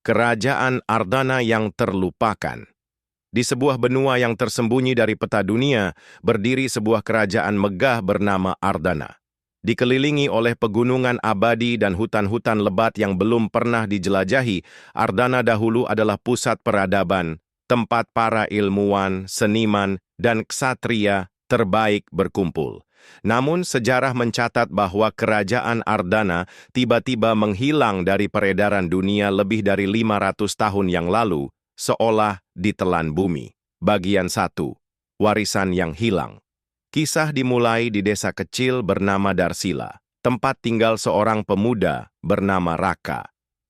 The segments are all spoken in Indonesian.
Kerajaan Ardana yang terlupakan. Di sebuah benua yang tersembunyi dari peta dunia, berdiri sebuah kerajaan megah bernama Ardana. Dikelilingi oleh pegunungan abadi dan hutan-hutan lebat yang belum pernah dijelajahi, Ardana dahulu adalah pusat peradaban, tempat para ilmuwan, seniman, dan ksatria terbaik berkumpul. Namun sejarah mencatat bahwa kerajaan Ardana tiba-tiba menghilang dari peredaran dunia lebih dari 500 tahun yang lalu, seolah ditelan bumi. Bagian 1. Warisan yang hilang. Kisah dimulai di desa kecil bernama Darsila, tempat tinggal seorang pemuda bernama Raka.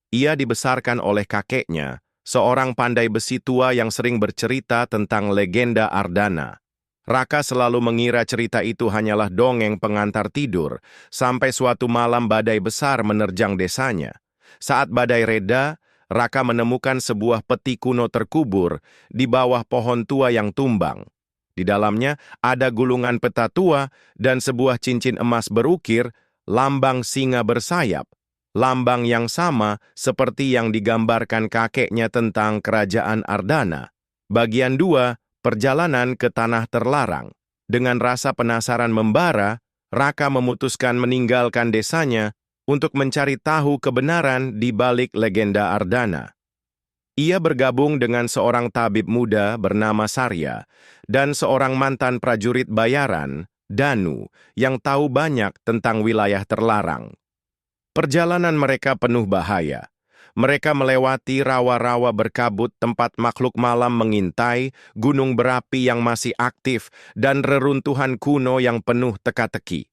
Ia dibesarkan oleh kakeknya, seorang pandai besi tua yang sering bercerita tentang legenda Ardana. Raka selalu mengira cerita itu hanyalah dongeng pengantar tidur, sampai suatu malam badai besar menerjang desanya. Saat badai reda, Raka menemukan sebuah peti kuno terkubur di bawah pohon tua yang tumbang. Di dalamnya ada gulungan peta tua dan sebuah cincin emas berukir, lambang singa bersayap. Lambang yang sama seperti yang digambarkan kakeknya tentang kerajaan Ardana. Bagian 2, perjalanan ke tanah terlarang. Dengan rasa penasaran membara, Raka memutuskan meninggalkan desanya untuk mencari tahu kebenaran di balik legenda Ardana. Ia bergabung dengan seorang tabib muda bernama Sarya dan seorang mantan prajurit bayaran, Danu, yang tahu banyak tentang wilayah terlarang. Perjalanan mereka penuh bahaya. Mereka melewati rawa-rawa berkabut tempat makhluk malam mengintai, gunung berapi yang masih aktif, dan reruntuhan kuno yang penuh teka-teki.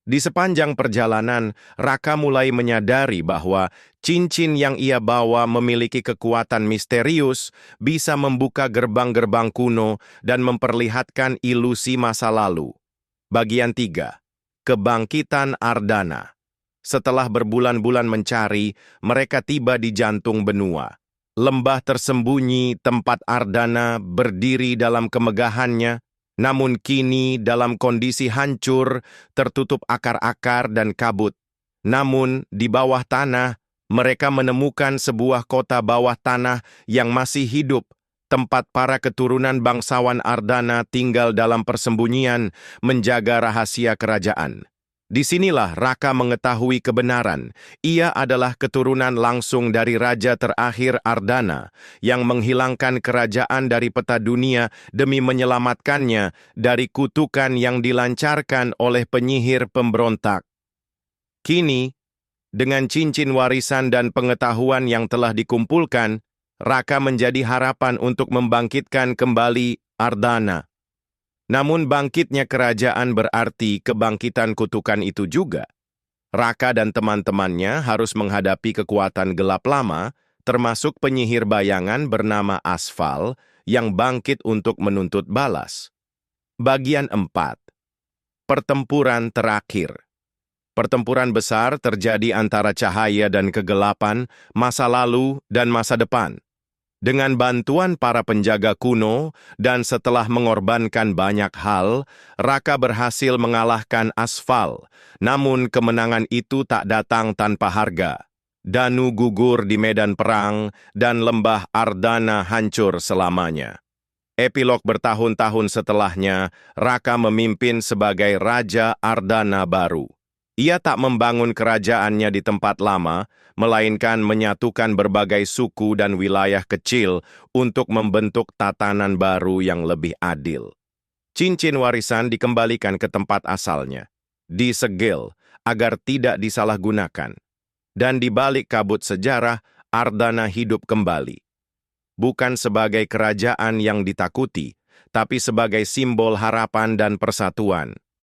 Di sepanjang perjalanan, Raka mulai menyadari bahwa cincin yang ia bawa memiliki kekuatan misterius, bisa membuka gerbang-gerbang kuno dan memperlihatkan ilusi masa lalu. Bagian 3. Kebangkitan Ardana. Setelah berbulan-bulan mencari, mereka tiba di jantung benua. Lembah tersembunyi tempat Ardana berdiri dalam kemegahannya, namun kini dalam kondisi hancur, tertutup akar-akar dan kabut. Namun di bawah tanah, mereka menemukan sebuah kota bawah tanah yang masih hidup, tempat para keturunan bangsawan Ardana tinggal dalam persembunyian, menjaga rahasia kerajaan. Disinilah Raka mengetahui kebenaran. Ia adalah keturunan langsung dari raja terakhir Ardana yang menghilangkan kerajaan dari peta dunia demi menyelamatkannya dari kutukan yang dilancarkan oleh penyihir pemberontak. Kini, dengan cincin warisan dan pengetahuan yang telah dikumpulkan, Raka menjadi harapan untuk membangkitkan kembali Ardana. Namun bangkitnya kerajaan berarti kebangkitan kutukan itu juga. Raka dan teman-temannya harus menghadapi kekuatan gelap lama, termasuk penyihir bayangan bernama Asfal yang bangkit untuk menuntut balas. Bagian 4. Pertempuran terakhir. Pertempuran besar terjadi antara cahaya dan kegelapan, masa lalu dan masa depan. Dengan bantuan para penjaga kuno dan setelah mengorbankan banyak hal, Raka berhasil mengalahkan Asfal. Namun kemenangan itu tak datang tanpa harga. Danu gugur di medan perang dan lembah Ardana hancur selamanya. Epilog bertahun-tahun setelahnya, Raka memimpin sebagai Raja Ardana baru. Ia tak membangun kerajaannya di tempat lama, melainkan menyatukan berbagai suku dan wilayah kecil untuk membentuk tatanan baru yang lebih adil. Cincin warisan dikembalikan ke tempat asalnya, disegel agar tidak disalahgunakan. Dan di balik kabut sejarah, Ardana hidup kembali. Bukan sebagai kerajaan yang ditakuti, tapi sebagai simbol harapan dan persatuan.